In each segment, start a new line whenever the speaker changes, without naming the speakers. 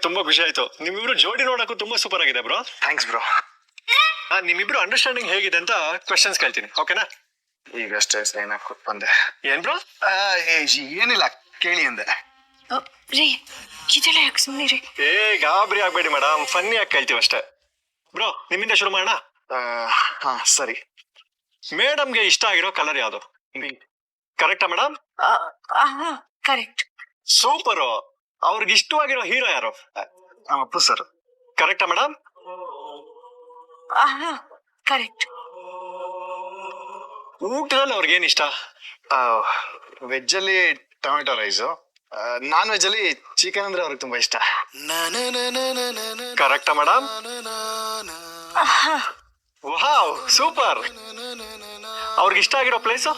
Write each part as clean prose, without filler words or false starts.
ತುಂಬಾ ಖುಷಿ ಆಯ್ತು. ನಿಮ್ಮಿಬ್ರು ಜೋಡಿ ನೋಡಕ್ಕೂ ತುಂಬಾ ಸೂಪರ್ ಆಗಿದೆ ಬ್ರೋ.
Thanks bro.
ನಿಮ್ಮಿಬ್ರು ಅಂಡರ್ಸ್ಟ್ಯಾಂಡಿಂಗ್ ಹೇಗಿದೆ ಅಂತ ಕ್ವಶನ್ಸ್ ಕೇಳ್ತೀನಿ, ಓಕೆನಾ?
ಈಗಷ್ಟೇ ಸೈನ್ ಹಾಕಿ ಬಂದೆ.
ಏನ್ ಬ್ರೋ?
ಏನಿಲ್ಲ, ಕೇಳಿ ಅಂದೆ.
ರೀ ಇದೆಲ್ಲ ಯಾಕೆ ಸುಮ್ಮನೆ ರೀ?
ಗಾಬರಿ ಆಗ್ಬೇಡಿ ಮೇಡಮ್, ಫನ್ನಿ ಆಗಿ ಕೇಳ್ತೀವಿ ಅಷ್ಟೇ. ಬ್ರೋ ನಿಮ್ಮಿಂದ ಶುರು ಮಾಡೋಣ.
ಹಾ ಸರಿ.
ಮೇಡಮ್ಗೆ ಇಷ್ಟ ಆಗಿರೋ ಕಲರ್ ಯಾವುದು? ಕರೆಕ್ಟಾ ಮೇಡಮ್?
ಕರೆಕ್ಟ್.
ಸೂಪರ್. ಅವ್ರಿಗೆ ಇಷ್ಟವಾಗಿರೋ ಹೀರೋ ಯಾರು?
ಅಪ್ಪು ಸರ್.
ಕರೆಕ್ಟಾ ಮೇಡಮ್?
ಕರೆಕ್ಟ್.
ಊಟದಲ್ಲಿ ಅವ್ರಿಗೆ ಏನ್ ಇಷ್ಟ?
ವೆಜ್ ಅಲ್ಲಿ ಟೊಮೆಟೊ ರೈಸು, ನಾನ್ ವೆಜ್ ಅಲ್ಲಿ ಚಿಕನ್ ಅಂದ್ರೆ ಅವ್ರಿಗೆ ತುಂಬಾ ಇಷ್ಟ.
ಕರೆಕ್ಟಾ ಮೇಡಮ್? Wow super. ಅವ್ರಿಗೆ ಇಷ್ಟ ಆಗಿರೋ ಪ್ಲೇಸ್?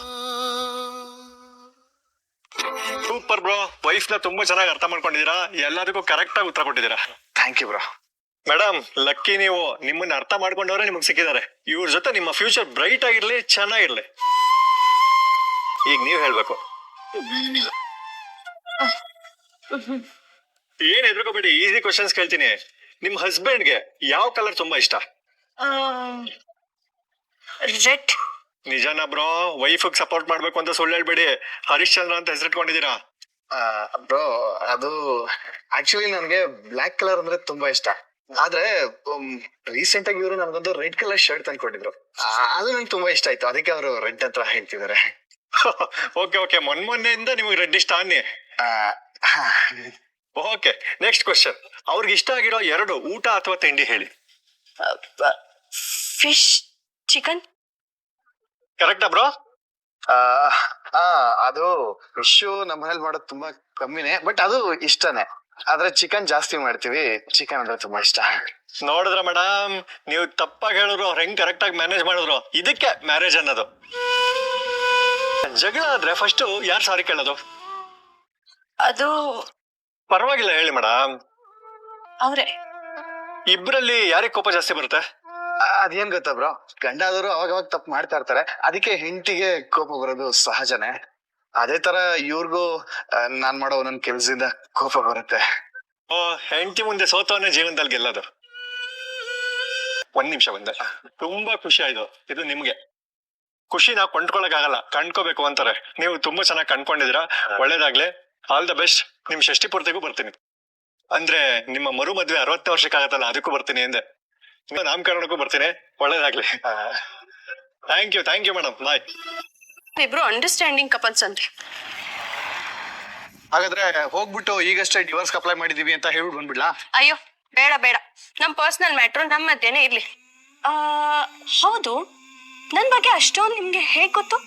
ಸೂಪರ್ ಬ್ರೋ, ವೈಫ್ ನ ತುಂಬಾ ಚೆನ್ನಾಗಿ ಅರ್ಥ ಮಾಡ್ಕೊಂಡಿದೀರಾ, ಎಲ್ಲದಕ್ಕೂ ಕರೆಕ್ಟ್ ಆಗಿ ಉತ್ತರ ಕೊಟ್ಟಿದ್ದೀರಾ.
Thank you bro.
Madam lucky ನೀವು, ನಿಮ್ಮನ್ನ ಅರ್ಥ ಮಾಡ್ಕೊಂಡವ್ರೆ ನಿಮಗೆ ಸಿಕ್ಕಿದ್ದಾರೆ. ಇವ್ರ ಜೊತೆ ನಿಮ್ಮ ಫ್ಯೂಚರ್ ಬ್ರೈಟ್ ಆಗಿರ್ಲಿ, ಚೆನ್ನಾಗಿರ್ಲಿ. ಈಗ ನೀವ್ ಹೇಳ್ಬೇಕು. ಏನ್ ಹೆದರ್ಕೋಬೇಡಿ, ಈಸಿ ಕ್ವಶನ್ಸ್ ಕೇಳ್ತೀನಿ. ನಿಮ್ ಹಸ್ಬೆಂಡ್ಗೆ ಯಾವ ಕಲರ್ ತುಂಬಾ ಇಷ್ಟ?
ರೆಡ್.
ನಿಜಾನ ಬ್ರೋ? ವೈಫ್ ಸಪೋರ್ಟ್ ಮಾಡ್ಬೇಕು ಅಂತ ಸುಳ್ಳು ಹೇಳ್ಬೇಡಿ. ಹರಿಶ್ಚಂದ್ರ ಅಂತ ಹೆಸರಿಟ್ಕೊಂಡಿದ್ದೀರಾ.
ಬ್ರೋ ಅದು ಆಕ್ಚುಲಿ ನನಗೆ ಬ್ಲಾಕ್ ಕಲರ್ ಅಂದ್ರೆ ತುಂಬಾ ಇಷ್ಟ. ಆದ್ರೆ ರೀಸೆಂಟ್ ಆಗಿ ಇವರು ನನ್ಗೊಂದು ರೆಡ್ ಕಲರ್ ಶರ್ಟ್ ತಂದ್ಕೊಟ್ಟಿದ್ರು, ಅದು ನಂಗೆ ತುಂಬಾ ಇಷ್ಟ ಆಯ್ತು. ಅದಕ್ಕೆ ಅವರು ರೆಡ್ ಅಂತ ಹೇಳ್ತಿದ್ದಾರೆ.
ಓಕೆ ಓಕೆ, ಮೊನ್ನೆಯಿಂದ ನಿಮಗೆ ರೆಡ್ ಇಷ್ಟ ಅನ್ನಿ. Okay, next question. ಅವ್ರಿಗೆ ಇಷ್ಟ ಆಗಿರೋ 2 ಊಟ ಅಥವಾ ತಿಂಡಿ ಹೇಳಿ.
Fish, chicken.
ಕರೆಕ್ಟಾ ಬ್ರೋ?
ಅದು ಫಿಶ್ ನಮ್ಮ ಮನೇಲಿ ಮಾಡೋದು ತುಂಬಾ ಕಮ್ಮಿನೇ, ಬಟ್ ಅದು ಇಷ್ಟನೇ. ಆದ್ರೆ ಚಿಕನ್ ಜಾಸ್ತಿ ಮಾಡ್ತೀವಿ, ಚಿಕನ್ ಅಂದ್ರೆ ತುಂಬಾ ಇಷ್ಟ.
ನೋಡಿದ್ರ ಮೇಡಮ್, ನೀವು ತಪ್ಪಾಗಿ ಹೇಳಿದ್ರು, ಅವ್ರು ಹೆಂಗ್ ಕರೆಕ್ಟ್ ಆಗಿ ಮ್ಯಾನೇಜ್ ಮಾಡಿದ್ರು. ಇದಕ್ಕೆ ಮ್ಯಾರೇಜ್ ಅನ್ನೋದು. ಜಗಳ ಆದ್ರೆ ಫಸ್ಟ್ ಯಾರು ಸಾರಿ ಕೇಳೋದು?
ಅದು
ಪರವಾಗಿಲ್ಲ ಹೇಳಿ ಮೇಡಮ್.
ಅವ್ರೆ.
ಇಬ್ರಲ್ಲಿ ಯಾರಿಗೆ ಕೋಪ ಜಾಸ್ತಿ ಬರುತ್ತೆ? ಅದೇನ್ ಗೊತ್ತಾ ಬ್ರೋ, ಗಂಡ ಆದವರು ಅವಾಗ ತಪ್ಪು ಮಾಡ್ತಾ ಇರ್ತಾರೆ, ಅದಕ್ಕೆ ಹೆಂಡತಿಗೆ ಕೋಪ ಬರೋದು ಸಹಜನೇ. ಅದೇ ತರ ಇವ್ರಿಗೂ ನಾನ್ ಮಾಡೋ ಒಂದೊಂದ್ ಕೆಲ್ಸದಿಂದ ಕೋಪ ಬರುತ್ತೆ.
ಹೆಂಡತಿ ಮುಂದೆ ಸೋತವನ್ನೇ ಜೀವನದಲ್ಲಿ ಗೆಲ್ಲೋದು. ಒಂದ್ ನಿಮಿಷ ಬಂದೆ, ತುಂಬಾ ಖುಷಿ ಆಯ್ತು. ಇದು ನಿಮ್ಗೆ ಖುಷಿ ನಾವು ಕೊಂಡ್ಕೊಳಕ್ ಆಗಲ್ಲ, ಕಂಡ್ಕೋಬೇಕು ಅಂತಾರೆ. ನೀವು ತುಂಬಾ ಚೆನ್ನಾಗಿ ಕಂಡ್ಕೊಂಡಿದೀರಾ, ಒಳ್ಳೇದಾಗ್ಲಿ. All the best. ನಿಮ್ ಷಷ್ಠಿ ಪೂರ್ತಿಗೂ ಬರ್ತೀನಿ. ಅಂದ್ರೆ ನಿಮ್ಮ ಮರು ಮದ್ವೆ 60 ವರ್ಷಕ್ಕೆ ಆಗತ್ತಲ್ಲ, ಅದಕ್ಕೂ ಬರ್ತೀನಿ ಎಂದೆ. ನಾಮಕರಣಕ್ಕೂ ಬರ್ತೀನಿ. ಒಳ್ಳೇದಾಗ್ಲಿ. Thank you madam. ಬಾಯ್.
ಇಬ್ರು ಅಂಡರ್ಸ್ಟ್ಯಾಂಡಿಂಗ್ ಕಪಲ್ಸ್ ಅಂದ್ರೆ.
ಹಾಗಾದ್ರೆ ಹೋಗ್ಬಿಟ್ಟು ಈಗಷ್ಟೇ ಡಿವೋರ್ಸ್ ಅಪ್ಲೈ ಮಾಡಿದೀವಿ ಅಂತ ಹೇಳ್ಬಿಟ್ಟು ಬಂದ್ಬಿಡ್ಲಾ?
ಅಯ್ಯೋ ಬೇಡ ಬೇಡ, ನಮ್ ಪರ್ಸನಲ್ ಮ್ಯಾಟ್ರು ನಮ್ಮ ಮಧ್ಯೆನೇ ಇರ್ಲಿ. ಹೌದು, ನನ್ ಬಗ್ಗೆ ಅಷ್ಟೊಂದು ನಿಮ್ಗೆ ಹೇಗ್ ಗೊತ್ತು?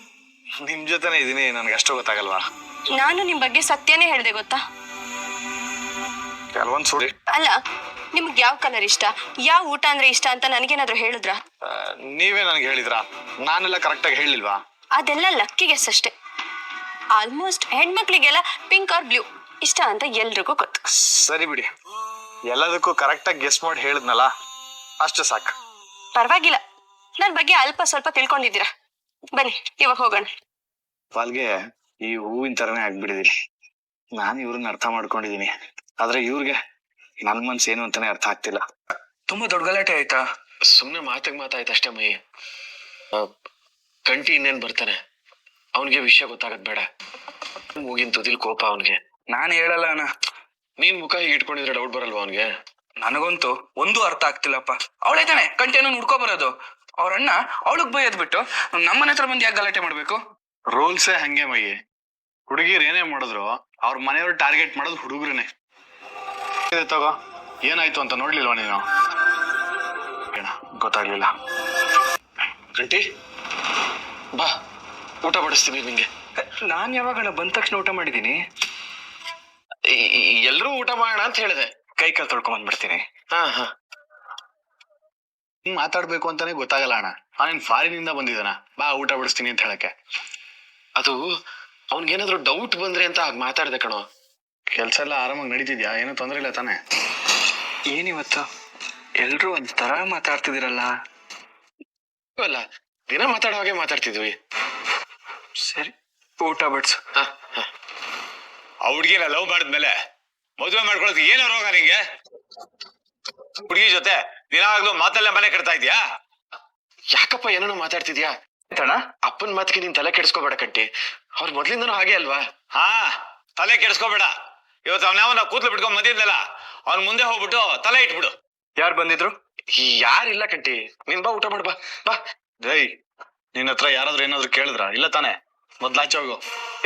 ನಿಮ್ ಜೊತೆನೆ ಇದೀನಿ, ನನ್ಗೆ ಅಷ್ಟು ಗೊತ್ತಾಗಲ್ವಾ?
ನಾನು ನಿಮ್ ಬಗ್ಗೆ ಸತ್ಯನೇ ಹೇಳ್ದೆ ಗೊತ್ತಾ?
ಕೆಲವೊಂದ್ ಸುಳ್ಳು.
ಅಲ್ಲ, ನಿಮ್ಗೆ ಯಾವ ಕಲರ್ ಇಷ್ಟ, ಯಾವ ಊಟ ಅಂದ್ರೆ ಇಷ್ಟ ಅಂತ ನನಗೇನಾದ್ರು ಹೇಳಿದ್ರ?
ನೀವೇ ನನಗೆ ಹೇಳಿದ್ರಾ? ನಾನೆಲ್ಲ ಕರೆಕ್ಟ್ ಆಗಿ ಹೇಳಿಲ್ವಾ?
ಅದೆಲ್ಲ ಲಕ್ಕಿ ಗೆಸ್ ಅಷ್ಟೇ. ಆಲ್ಮೋಸ್ಟ್ ಹೆಣ್ಮಕ್ಳಿಗೆಲ್ಲ ಪಿಂಕ್ ಆರ್ ಬ್ಲೂ ಇಷ್ಟ ಅಂತ ಎಲ್ರಿಗೂ ಗೊತ್ತು.
ಸರಿ ಬಿಡಿ, ಎಲ್ಲದಕ್ಕೂ ಕರೆಕ್ಟ್ ಆಗಿ ಗೆಸ್ ಮಾಡಿ ಹೇಳಿದ್ನಲ್ಲ, ಅಷ್ಟು ಸಾಕು.
ಪರವಾಗಿಲ್ಲ, ನನ್ ಬಗ್ಗೆ ಅಲ್ಪ ಸ್ವಲ್ಪ ತಿಳ್ಕೊಂಡಿದ್ದೀರಾ. ಬನ್ನಿ ಇವಾಗ ಹೋಗೋಣ.
ಪಾಲ್ಗೆ ಈ ಹೂವಿನ ತರನೇ ಆಗ್ಬಿಟ್ಟಿದೀನಿ. ನಾನು ಇವ್ರನ್ನ ಅರ್ಥ ಮಾಡ್ಕೊಂಡಿದೀನಿ, ಆದ್ರೆ ಇವ್ರಿಗೆ ನನ್ ಮನ್ಸು ಏನು ಅಂತಾನೆ ಅರ್ಥ ಆಗ್ತಿಲ್ಲ.
ತುಂಬಾ ದೊಡ್ಡ ಗಲಾಟೆ ಆಯ್ತಾ?
ಸುಮ್ನೆ ಮಾತಾಯ್ತು ಅಷ್ಟೇ ಮೈ. ಕಂಟಿ ಇನ್ನೇನ್ ಬರ್ತಾನೆ, ಅವನಿಗೆ ವಿಷಯ ಗೊತ್ತಾಗದ್ ಬೇಡ. ಮೂಗಿನ ತುದಿಲ್ ಕೋಪ ಅವನ್ಗೆ.
ನಾನು ಹೇಳಲ್ಲ ಅಣ್ಣ.
ನೀನ್ ಮುಖ ಹೀಗೆ ಇಟ್ಕೊಂಡಿದ್ರೆ ಡೌಟ್ ಬರಲ್ವಾ ಅವನ್ಗೆ?
ನನಗಂತೂ ಒಂದು ಅರ್ಥ ಆಗ್ತಿಲ್ಲಪ್ಪ. ಅವಳೈತಾನೆ ಕಂಟೇನು ಹುಡ್ಕೊ ಬರೋದು. ಅವ್ರಣ್ಣ ಅವಳಗ್ ಬೈಯದ್ ಬಿಟ್ಟು ನಮ್ಮನೆ ಹತ್ರ ಬಂದು ಯಾಕೆ ಗಲಾಟೆ ಮಾಡ್ಬೇಕು?
ರೂಲ್ಸೇ ಹಂಗೆ ಮೈ. ಹುಡುಗಿರ್ ಏನೇ ಮಾಡಿದ್ರು ಅವ್ರ ಮನೆಯವ್ರು ಟಾರ್ಗೆಟ್ ಮಾಡೋದು ಹುಡುಗರನ್ನೇ. ತಗೋ, ಏನಾಯ್ತು ಅಂತ ನೋಡ್ಲಿಲ್ವಾ ನೀನು? ಗೊತ್ತಾಗ್ಲಿಲ್ಲ.
ಕಂಟಿ ಬಾ, ಊಟ ಬಡಿಸ್ತೀನಿ ನಿಂಗೆ.
ನಾನ್ ಯಾವಾಗ ಬಂದ ತಕ್ಷಣ ಊಟ ಮಾಡಿದೀನಿ?
ಎಲ್ರೂ ಊಟ ಮಾಡೋಣ ಅಂತ ಹೇಳಿದೆ.
ಕೈ ಕಾಲು ತೊಳ್ಕೊಂಡ್ ಬಂದ್ಬಿಡ್ತೀನಿ.
ಹಾ
ಮಾತಾಡ್ಬೇಕು ಅಂತಾನೆ ಗೊತ್ತಾಗಲ್ಲ ಅಣ್ಣ. ಅವನ್ ಫಾರಿನ್ ಇಂದ ಬಂದಿದ್ದಾನ, ಬಾ ಊಟ ಬಡಿಸ್ತೀನಿ ಅಂತ ಹೇಳಕ್ಕೆ.
ಅದು ಅವ್ನ್ಗೇನಾದ್ರು ಡೌಟ್ ಬಂದ್ರೆ ಅಂತ ಹಾಗೆ ಮಾತಾಡ್ದೆ ಕಣೋ.
ಕೆಲ್ಸ ಎಲ್ಲ ಆರಾಮಾಗಿ ನಡೀತಿದ್ಯಾ? ಏನು ತೊಂದ್ರೆ ಇಲ್ಲ ತಾನೆ?
ಏನಿವತ್ತು ಎಲ್ರು ಒಂಥರ ಮಾತಾಡ್ತಿದಿರಲ್ಲ?
ಅಲ್ಲ, ದಿನ ಮಾತಾಡೋ ಹಾಗೆ ಮಾತಾಡ್ತಿದ್ವಿ.
ಸರಿ, ಊಟ ಬಡ್ಸು.
ಆ ಹುಡ್ಗಿನ ಲವ್ ಮಾಡಿದ್ಮೇಲೆ ಮದುವೆ ಮಾಡ್ಕೊಳ್ಳೋದು ಏನೋ ರೋಗ ನಿಂಗೆ? ಹುಡುಗಿ ಜೊತೆ ದಿನಾಗ್ಲೂ ಮಾತಲ್ಲೇ ಮನೆ ಕಟ್ತಾ ಇದ್ಯಾ?
ಯಾಕಪ್ಪ ಏನೇನೋ ಮಾತಾಡ್ತಿದ್ಯಾ?
ಅಣ್ಣ
ಅಪ್ಪನ್ ಮಾತಿಗೆ ನೀನ್ ತಲೆ ಕೆಡಿಸ್ಕೋಬೇಡ ಕಂಟಿ. ಅವ್ರ ಮೊದ್ಲಿಂದನೂ ಹಾಗೆ ಅಲ್ವಾ?
ಹಾ, ತಲೆ ಕೆಡಿಸ್ಕೋಬೇಡ. ಇವತ್ತು ಅವನವನ ಕೂತ್ಲು ಬಿಟ್ಕೊಂಡ್ ಬಂದಿದ್ನಲ್ಲ, ಅವ್ನ್ ಮುಂದೆ ಹೋಗ್ಬಿಟ್ಟು ತಲೆ ಇಟ್ಬಿಡು.
ಯಾರು ಬಂದಿದ್ರು?
ಯಾರಿಲ್ಲ ಕಂಟಿ, ನೀನ್ ಬಾ ಊಟ ಮಾಡು ಬಾ ಬಾ.
ಜೈ, ನಿನ್ನ ಹತ್ರ ಯಾರಾದ್ರೂ ಏನಾದ್ರು ಕೇಳಿದ್ರ? ಇಲ್ಲ ತಾನೆ? ಮೊದ್ಲಾಚೆ ಹೋಗು.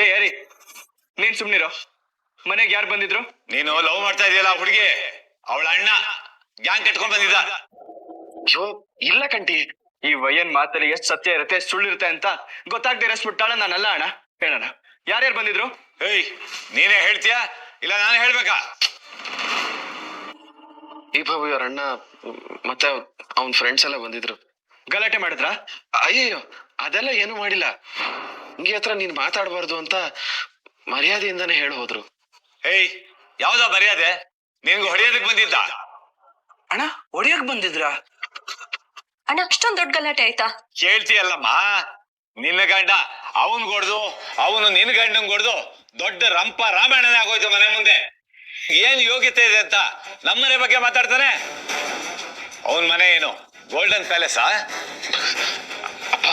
ಏ ಯಾರಿ, ನೀನ್ ಸುಮ್ನಿರೋ. ಮನೆಗೆ ಯಾರು ಬಂದಿದ್ರು?
ನೀನು ಲವ್ ಮಾಡ್ತಾ ಇದೆಯಲ್ಲ ಹುಡುಗಿ, ಅವಳ ಅಣ್ಣ ಗ್ಯಾಂಗ್ ಕಟ್ಕೊಂಡ್ ಬಂದಿದ್ದ.
ಅಯ್ಯೋ ಇಲ್ಲ ಕಂಟಿ.
ಈ ವಯ್ಯನ್ ಮಾತಲ್ಲಿ ಎಷ್ಟ್ ಸತ್ಯ ಇರುತ್ತೆ, ಎಷ್ಟ್ ಸುಳ್ಳಿರುತ್ತೆ ಅಂತ ಗೊತ್ತಾಗ್ದೇ ಇರಸ್ಬಿಟ್ಟಾಳ. ನಾನಲ್ಲ ಅಣ್ಣ, ಹೇಳೋಣ. ಯಾರ್ಯಾರು ಬಂದಿದ್ರು?
ಏಯ್, ನೀನೇ ಹೇಳ್ತೀಯಾ ಇಲ್ಲ ನಾನು ಹೇಳ್ಬೇಕಾ?
ಈ ಬಾಬು ಅವ್ರ ಅಣ್ಣ ಮತ್ತೆ ಅವನ್ ಫ್ರೆಂಡ್ಸ್ ಎಲ್ಲ ಬಂದಿದ್ರು.
ಗಲಾಟೆ ಮಾಡಿದ್ರ?
ಅಯ್ಯಯ್ಯೋ ಅದೆಲ್ಲ ಏನು ಮಾಡಿಲ್ಲ. ಹಿಂಗೆ ಹತ್ರ ನೀನ್ ಮಾತಾಡ್ಬಾರ್ದು ಅಂತ ಮರ್ಯಾದೆಯಿಂದಾನೇ ಹೇಳಿ ಹೋದ್ರು.
ಏಯ್, ಯಾವ್ದೋ ಮರ್ಯಾದೆ? ನಿನ್ಗೂ ಹೊಡೆಯೋದಕ್ ಬಂದಿದ್ದ?
ಅಣ್ಣ ಹೊಡಿಯಕ್ ಬಂದಿದ್ರ?
ಅಣ್ಣ ಅಷ್ಟೊಂದ್ ದೊಡ್ಡ ಗಲಾಟೆ ಆಯ್ತಾ?
ಕೇಳ್ತೀಯಲ್ಲಮ್ಮ, ನಿನ್ನ ಗಂಡ ಅವನ್ ಹೊಡ್ದು, ಅವನು ನಿನ್ ಗಂಡನ್ ಹೊಡ್ದು ದೊಡ್ಡ ರಂಪ ರಾಮಾಯಣನೇ ಆಗೋಯ್ತು ಮನೆ ಮುಂದೆ. ಏನ್ ಯೋಗ್ಯತೆ ಇದೆ ಅಂತ ನಮ್ಮನೆ ಬಗ್ಗೆ ಮಾತಾಡ್ತಾನೆ. ಅವನ್ ಮನೆ ಏನು ಗೋಲ್ಡನ್ ಪ್ಯಾಲೇಸಾ?
ಅಪ್ಪ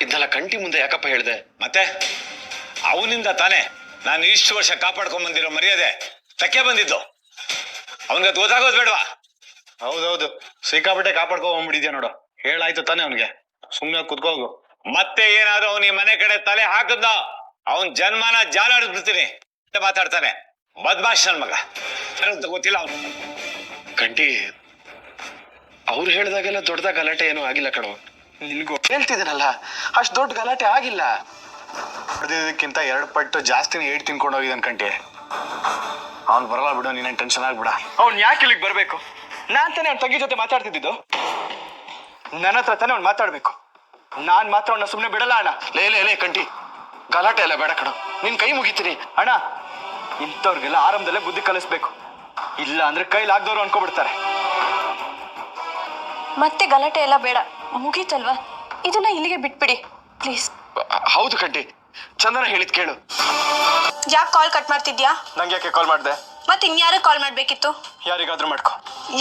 ಇದನ್ನೆಲ್ಲ ಕಂಟಿ ಮುಂದೆ ಯಾಕಪ್ಪ ಹೇಳ್ದೆ?
ಮತ್ತೆ ಅವನಿಂದ ತಾನೇ ನಾನು ಇಷ್ಟು ವರ್ಷ ಕಾಪಾಡ್ಕೊಂಡ್ ಬಂದಿರೋ ಮರ್ಯಾದೆ ತಕ್ಕೆ ಬಂದಿದ್ದು. ಅವನ್ಗೆ ಅದು ಗೊತ್ತಾಗೋದು ಬೇಡವಾ?
ಹೌದೌದು, ಸಿಕ್ಕಾಪಟ್ಟೆ ಕಾಪಾಡ್ಕೊಂಡ್ಬಿಟ್ಟಿದ್ಯಾ ನೋಡು. ಹೇಳಾಯ್ತು ತಾನೆ ಅವನ್ಗೆ, ಸುಮ್ನೆ ಕುತ್ಕೋಗು.
ಮತ್ತೆ ಏನಾದ್ರು ಅವನ್ ಈ ಮನೆ ಕಡೆ ತಲೆ ಹಾಕದ್ನ ಅವನ್ ಜನ್ಮನ ಜಾಲಾಡ್ಬಿಡ್ತೀನಿ ಅಂತ ಮಾತಾಡ್ತಾನೆ. ಬದ್ಮಾಶ್ ನನ್ ಮಗ, ಯಾರಂತ ಗೊತ್ತಿಲ್ಲ ಅವನು.
ಕಂಟಿ ಅವ್ರು ಹೇಳ್ದಾಗೆಲ್ಲ ದೊಡ್ಡದಾಗ ಗಲಾಟೆ ಏನೂ ಆಗಿಲ್ಲ ಕಣೋ.
ನಿನ್ಗೂ ಹೇಳ್ತಿದ್ದೀನಲ್ಲ, ಅಷ್ಟ್ ದೊಡ್ಡ ಗಲಾಟೆ ಆಗಿಲ್ಲ. ಹೊಡೆದಿದ್ದಕ್ಕಿಂತ 2 ಪಟ್ಟು ಜಾಸ್ತಿನೇ ಏಟ್ ತಿನ್ಕೊಂಡು ಹೋಗಿದ್ದಾನೆ ಕಂಟಿ. ಅವ್ನು ಬರಲ್ಲ ಬಿಡು, ನೀನೇನ್ ಟೆನ್ಷನ್ ಆಗ್ಬಿಡ.
ಅವ್ನ್ ಯಾಕೆ ಇಲ್ಲಿಗೆ ಬರ್ಬೇಕು? ನಾನ್ ತಾನೇ ಅವ್ನ ತಂಗಿ ಜೊತೆ ಮಾತಾಡ್ತಿದ್ದು. ನನ್ನ ಹತ್ರ ತಾನೇ ಅವ್ನು ಮಾತಾಡ್ಬೇಕು. ನಾನ್ ಮಾತ್ರ ಅವ್ನ ಸುಮ್ನೆ ಬಿಡಲ್ಲ ಅಣ್ಣ.
ಲೇ ಕಂಟಿ, ಗಲಾಟೆ ಎಲ್ಲ ಬೇಡ ಕಣೋ, ನಿನ್ ಕೈ ಮುಗಿತೀನಿ.
ಅಣ್ಣ, ಇಂಥವ್ರಿಗೆಲ್ಲ ಆರಂಭದಲ್ಲೇ ಬುದ್ಧಿ ಕಲಿಸ್ಬೇಕು, ಇಲ್ಲ ಅಂದ್ರೆ ಕೈಲಾಗ್ದವ್ರು ಅನ್ಕೋಬಿಡ್ತಾರೆ.
ಮತ್ತೆ ಗಲಾಟೆ ಎಲ್ಲ ಬೇಡ, ಮುಗೀತಲ್ವಾ? ಇದನ್ನ ಇಲ್ಲಿಗೆ ಬಿಟ್ಬಿಡಿ ಪ್ಲೀಸ್.
ಹೌದು ಕಂಟಿ, ಚಂದನ ಹೇಳಿದ್ ಕೇಳು.
ಯಾಕೆ ಕಾಲ್ ಕಟ್ ಮಾಡ್ತಿದ್ಯಾ?
ನಂಗೆ ಯಾಕೆ ಕಾಲ್ ಮಾಡ್ದೆ?
ಮತ್ತೆ ಇನ್ಯಾರು ಕಾಲ್ ಮಾಡ್ಬೇಕಿತ್ತು?
ಯಾರಿಗಾದ್ರೂ ಮಾಡ್ಕೊ.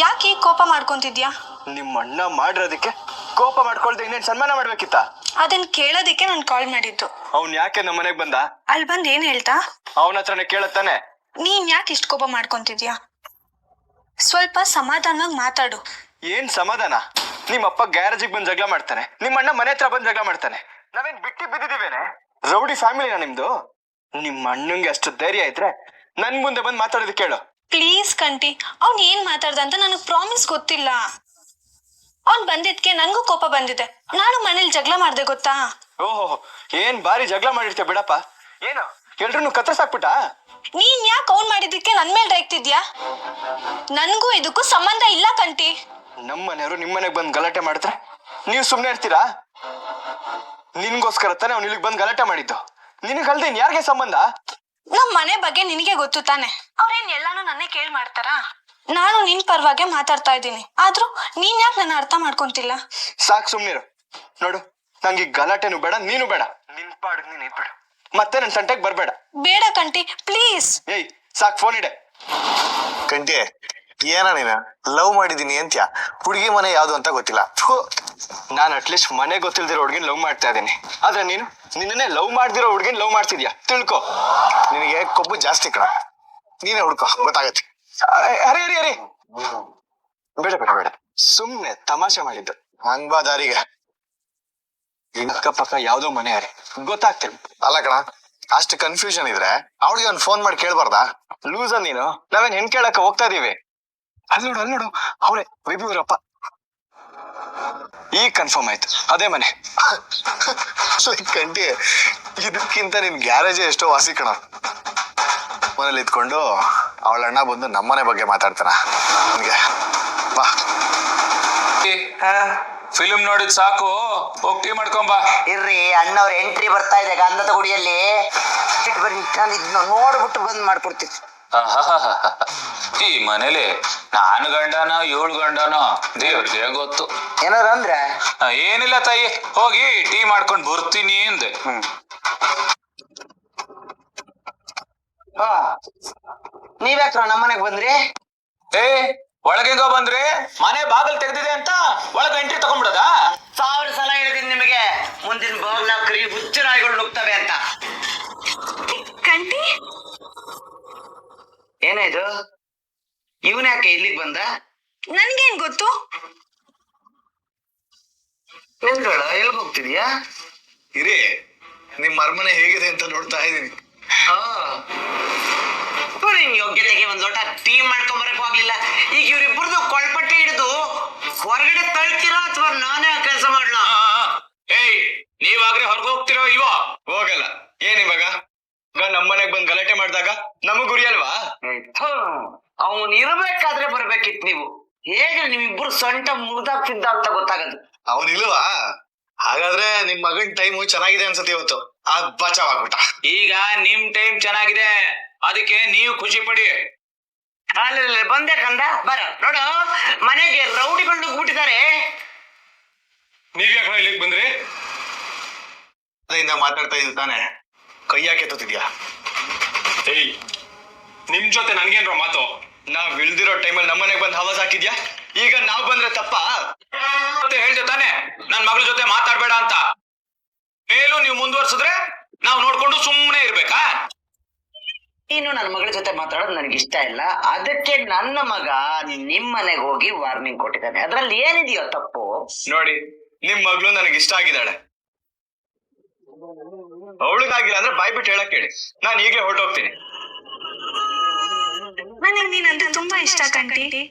ಯಾಕೆ ಈ ಕೋಪ ಮಾಡ್ಕೊಂತಿದ್ಯಾ?
ನಿಮ್ಮ ಅಣ್ಣ ಮಾಡಿರೋದಕ್ಕೆ ಕೋಪ ಮಾಡ್ಕೊಳ್ದೆ ಇನ್ನೇನ್ ಸನ್ಮಾನ ಮಾಡ್ಬೇಕಿತ್ತ?
ಅದನ್ನ ಕೇಳೋದಕ್ಕೆ ನಾನು ಕಾಲ್ ಮಾಡಿದ್ದು.
ಅವ್ನ್ ಯಾಕೆ ನಮ್ಮ ಮನೆಗ್ ಬಂದ?
ಅಲ್ಲಿ ಬಂದ್ ಏನ್ ಹೇಳ್ತಾ?
ಅವನ ಹತ್ರನೇ ಕೇಳತ್ತಾನೆ.
ನೀನ್ ಯಾಕೆ ಇಷ್ಟು ಕೋಪ ಮಾಡ್ಕೊಂತಿದ್ಯಾ? ಸ್ವಲ್ಪ ಸಮಾಧಾನವಾಗಿ ಮಾತಾಡು.
ಏನ್ ಸಮಾಧಾನ? ನಿಮ್ಮಪ್ಪ ಗ್ಯಾರೇಜಿಗೆ ಬಂದ್ ಜಗಳ ಮಾಡ್ತಾನೆ, ನಿಮ್ಮ ಅಣ್ಣ ಮನೆ ಹತ್ರ ಬಂದ್ ಜಗಳ ಮಾಡ್ತಾನೆ. ನಾವೇನ್ ಬಿಟ್ಟಿ ಬಿದ್ದಿದೀವೇನೆ? ರೌಡಿ ಫ್ಯಾಮಿಲಿನಾ ನಿಮ್ದು? ನಿಮ್ಮ ಅಣ್ಣಂಗೆ ಅಷ್ಟು ಧೈರ್ಯ ಇದ್ರೆ ನನ್ ಮುಂದೆ ಬಂದ್ ಮಾತಾಡೋದು ಕೇಳು.
ಪ್ಲೀಸ್ ಕಂಟಿ, ಅವ್ನ್ ಏನ್ ಮಾತಾಡ್ದ ಅಂತ ನನಗ್ ಪ್ರಾಮಿಸ್ ಗೊತ್ತಿಲ್ಲ. ಅವ್ನ್ ಬಂದಿದ್ಕೆ ನಂಗೂ ಕೋಪ ಬಂದಿದೆ. ನಾನು ಮನೇಲಿ ಜಗಳ ಮಾಡ್ದೆ ಗೊತ್ತಾ?
ಓಹೋ, ಏನ್ ಬಾರಿ ಜಗಳ ಮಾಡಿರ್ತೀಯ ಬಿಡಪ್ಪ. ಏನು ಎಲ್ರನ್ನು ಕತ್ತರಿಸಾಕ್ಬಿಟ್ಟ?
ನೀನ್ ಯಾಕೆ ಅವ್ನ್ ಮಾಡಿದ್ದಕ್ಕೆ ನನ್ ಮೇಲೆ ರೇಗ್ತಿದ್ಯಾ? ನನ್ಗೂ ಇದಕ್ಕೂ ಸಂಬಂಧ ಇಲ್ಲ ಕಂಟಿ.
ನಮ್ಮ ಮನೆಯವರು ನಿಮ್ ಮನೆಗ್ ಬಂದ್ ಗಲಾಟೆ ಮಾಡಿದ್ರೆ ನೀವು ಸುಮ್ನೆ ಇರ್ತೀರಾ? ನಿನ್ಗೋಸ್ಕರ ತಾನೆ ಅವ್ನು ಇಲ್ಲಿಗೆ ಬಂದ್ ಗಲಾಟೆ ಮಾಡಿದ್ದು. ನಿನಗಲ್ದೆ ಯಾರಿಗೆ ಸಂಬಂಧ?
ನಮ್ ಮನೆ ಬಗ್ಗೆ ನಿನಗೆ ಗೊತ್ತು ತಾನೆ. ಅವ್ರೇನ್ ಎಲ್ಲಾನು ನನ್ನೇ ಕೇಳ್ ಮಾಡ್ತಾರಾ? ನಾನು ನಿನ್ ಪರವಾಗಿ ಮಾತಾಡ್ತಾ ಇದ್ದೀನಿ, ಆದ್ರೂ ನೀನ್ ಯಾಕೆ ನನ್ನ ಅರ್ಥ ಮಾಡ್ಕೊಂತಿಲ್ಲ?
ಸಾಕ್ ಸುಮ್ನಿರು. ನೋಡು, ನಂಗೆ ಗಲಾಟೆನು ಬೇಡ, ನೀನು ಬೇಡ. ನಿನ್ ಪಾಡ್ ನೀನ್ ಇದ್ಬೇಡ, ಮತ್ತೆ ನನ್ ತಂಟೆಗೆ ಬರ್ಬೇಡ.
ಬೇಡ ಕಂಟಿ, ಪ್ಲೀಸ್.
ಏಯ್ ಸಾಕ್, ಫೋನ್ ಇಡೆ.
ಕಂಟಿ, ಏನ ನೀನ ಲವ್ ಮಾಡಿದೀನಿ ಅಂತ್ಯ? ಹುಡುಗಿ ಮನೆ ಯಾವ್ದು ಅಂತ ಗೊತ್ತಿಲ್ಲ.
ನಾನು ಅಟ್ಲೀಸ್ಟ್ ಮನೆ ಗೊತ್ತಿಲ್ದಿರೋ ಹುಡ್ಗಿನ್ ಲವ್ ಮಾಡ್ತಾ ಇದ್ದೀನಿ, ಆದ್ರೆ ನೀನು ನಿನ್ನೇ ಲವ್ ಮಾಡ್ದಿರೋ ಹುಡ್ಗಿನ್ ಲವ್ ಮಾಡ್ತಿದ್ಯಾ. ತಿಳ್ಕೊ.
ನಿನಗೆ ಕೊಬ್ಬು ಜಾಸ್ತಿ ಕಣ, ನೀನೇ ಹುಡ್ಕೋ, ಗೊತ್ತಾಗತ್ತೆ.
ಅರೆ ಅರೆ ಅರೆ,
ಬೇಡ ಬೇಡ ಬೇಡ,
ಸುಮ್ನೆ ತಮಾಷೆ ಮಾಡಿದ್ದು.
ಹಂಗ್ ಬಾ ದಾರಿಗೆ.
ಅಕ್ಕಪಕ್ಕ ಯಾವ್ದೋ ಮನೆ ಅರೆ ಗೊತ್ತಾಗ್ತಿಲ್ಲ.
ಅಲ್ಲ ಕಣ, ಅಷ್ಟು ಕನ್ಫ್ಯೂಷನ್ ಇದ್ರೆ ಅವಳಿಗೆ ಒಂದು ಫೋನ್ ಮಾಡಿ ಕೇಳ್ಬಾರ್ದಾ?
ಲೂಸ ನೀನು. ನಾವೇನ್ ಹೆಣ್ ಕೇಳಕ್ಕ ಹೋಗ್ತಾ ಇದೀವಿ. ಅಲ್ಲಿ ನೋಡು ಅವ್ರೆ ವಿಭೂರಪ್ಪ. ಈಗ ಕನ್ಫರ್ಮ್ ಆಯ್ತು, ಅದೇ ಮನೆ.
ಕಂಟಿ, ಇದಕ್ಕಿಂತ ನಿನ್ ಗ್ಯಾರೇಜೇ ಎಷ್ಟೋ ವಾಸಿ ಕಣ. ಮನೇಲಿ ಇದ್ಕೊಂಡು ಅವಳ ಅಣ್ಣ ಬಂದು ನಮ್ಮನೆ ಬಗ್ಗೆ ಮಾತಾಡ್ತಾನ. ನಿನ್ಗೆ ಬಾ.
ಫಿಲ್ಮ್ ನೋಡಿದ್ ಸಾಕು, ಹೋಗಿ ಟೀ ಮಾಡ್ಕೊಂಬಾ.
ಇರ್ರಿ, ಅಣ್ಣವ್ರ ಎಂಟ್ರಿ ಬರ್ತಾ ಇದೆ ಗಂಧದ ಗುಡಿಯಲ್ಲಿ. ಬರ್ರಿ, ನಾನು ಇದನ್ನ ನೋಡ್ಬಿಟ್ಟು ಬಂದ್ ಮಾಡ್ಕೊಡ್ತೀನಿ.
ಈ ಮನೇಲಿ ನಾನು ಗಂಡನೋ 7 ಗಂಡನೋ ದೇವ್ರಿಗೆ ಗೊತ್ತು.
ಏನಾರ ಅಂದ್ರೆ
ಏನಿಲ್ಲ ತಾಯಿ, ಹೋಗಿ ಟೀ ಮಾಡ್ಕೊಂಡ್ ಬರ್ತೀನಿ ಅಂದೆ.
ನೀವ್ಯಾಕ್ರ ನಮ್ಮನೆಗ್ ಬಂದ್ರಿ?
ಏ ಒಳಗೆಂಗೋ ಬಂದ್ರಿ ಮನೆ ಬಾಗಿಲು ತೆಗ್ದಿದೆ ಅಂತ ಒಳಗೆ ಎಂಟ್ರಿ ತಗೊಂಡ್ಬಿಡದ?
1000 ಸಲ ಹೇಳಿದೀನಿ ನಿಮಗೆ, ಮುಂದಿನ ಬಾಗ್ಲ ಕರಿ ಹುಚ್ಚು ನಾಯಿಗಳು ನುಗ್ತವೆ ಅಂತ.
ಕಂಟಿ
ಏನಾಯ್ತು? ಇವನ್ ಯಾಕೆ ಇಲ್ಲಿಗೆ ಬಂದ?
ನನ್ಗೇನ್ ಗೊತ್ತು?
ನಿಂತ್ಕೊಳ್ಳ, ಎಲ್ಗ್ ಹೋಗ್ತಿದ್ಯಾ? ಇರಿ, ನಿಮ್ ಅರಮನೆ ಹೇಗಿದೆ ಅಂತ ನೋಡ್ತಾ ಇದೀನಿ.
ನಿಮ್ ಯೋಗ್ಯತೆಗೆ ಒಂದ್ ಲೋಟ ಟೀ ಮಾಡ್ಕೊಂಡ್ ಬರಕ್ ಹೋಗ್ಲಿಲ್ಲ. ಈಗ ಇವ್ರಿಬ್ರದ್ದು ಕೊಳ್ಪಟ್ಟೆ ಹಿಡಿದು ಹೊರಗಡೆ ತಳ್ತೀರಾ ಅಥವಾ ನಾನೇ ಆ ಕೆಲಸ ಮಾಡ್ಲಾ?
ಏಯ್, ನೀವಾಗ್ರೆ ಹೊರಗೆ ಹೋಗ್ತಿರೋ ಇವ?
ಹೋಗಲ್ಲ. ಏನ್ ಇವಾಗ ನಮ್ಮನೆಗ್ ಬಂದ್ ಗಲಾಟೆ ಮಾಡಿದಾಗ ನಮಗ್ ಗುರಿ ಅಲ್ವಾ?
ಅವನ್ ಇರ್ಬೇಕಾದ್ರೆ ಬರ್ಬೇಕಿತ್ ನೀವು. ಹೇಗೆ ನಿಮ್ಮಿಬ್ರು ಸೊಂಟ ಮುಗ್ದಾಗ್ತಿದ್ದ ಅಂತ ಗೊತ್ತಾಗದು.
ಅವನಿಲ್ವಾ? ಹಾಗಾದ್ರೆ ನಿಮ್ ಮಗನ್ ಟೈಮು ಚೆನ್ನಾಗಿದೆ ಅನ್ಸತ್ತೆ ಇವತ್ತು. ಅದ್ ಬಚಾವಾಗ್ಬಿಟ್ಟ.
ಈಗ ನಿಮ್ ಟೈಮ್ ಚೆನ್ನಾಗಿದೆ, ಅದಕ್ಕೆ ನೀವು ಖುಷಿ ಪಡಿ.
ಅಲ್ಲ ಬಂದೆ ಕಂದ, ಬರ ನೋಡು, ಮನೆಗೆ ರೌಡಿಗಳು ನುಗ್ಬಿಟ್ಟಿದ್ದಾರೆ.
ನೀವ್ಯಾಕ ಇಲ್ಲಿಗೆ ಬಂದ್ರಿ?
ಅದರಿಂದ ಮಾತಾಡ್ತಾ ಇದ್ದ ತಾನೆ, ಕೈ ಯಾಕೆ ಎತ್ತುತ್ತಿದ್ಯಾ?
ಏಯ್, ನಿಮ್ ಜೊತೆ ನನ್ಗೇನ್ರ ಮಾತು? ನಾವ್ ಇಳ್ದಿರೋ ಟೈಮಲ್ಲಿ ನಮ್ಮನೆಗ್ ಬಂದ್ ಹವಾಸ್ ಹಾಕಿದ್ಯಾ? ಈಗ ನಾವ್ ಬಂದ್ರೆ ತಪ್ಪಾ?
ಮತ್ತೆ ಹೇಳ್ದೆ ತಾನೆ ನನ್ ಮಗಳ ಜೊತೆ ಮಾತಾಡ್ಬೇಡ ಅಂತ. ಮೇಲೂ ನೀವು ಮುಂದುವರ್ಸಿದ್ರೆ ನಾವ್ ನೋಡ್ಕೊಂಡು ಸುಮ್ಮನೆ ಇರ್ಬೇಕಾ?
ಇನ್ನು ನನ್ನ ಮಗಳ ಜೊತೆ ಮಾತಾಡೋದು ನನಗೆ ಇಷ್ಟ ಇಲ್ಲ. ಅದಕ್ಕೆ ನನ್ನ ಮಗ ನಿಮ್ ಮನೆಗೆ ಹೋಗಿ ವಾರ್ನಿಂಗ್ ಕೊಟ್ಟಿದ್ದಾನೆ. ಅದ್ರಲ್ಲಿ ಏನಿದೆಯೋ ತಪ್ಪು?
ನೋಡಿ, ನಿಮ್ ಮಗಳು ನನಗೆ ಇಷ್ಟ ಆಗಿದ್ದಾಳೆ. ಅವಳಿಗಾಗಿಲ್ಲ ಅಂದ್ರೆ ಬಾಯ್ ಬಿಟ್ಟು ಹೇಳಕ್ ಹೇಳಿ, ನಾನ್ ಹೀಗೆ ಹೊರಟೋಗ್ತೀನಿ.
ನನಗೆ ನೀನಂತ ತುಂಬಾ ಇಷ್ಟ ಕಂಟಿ.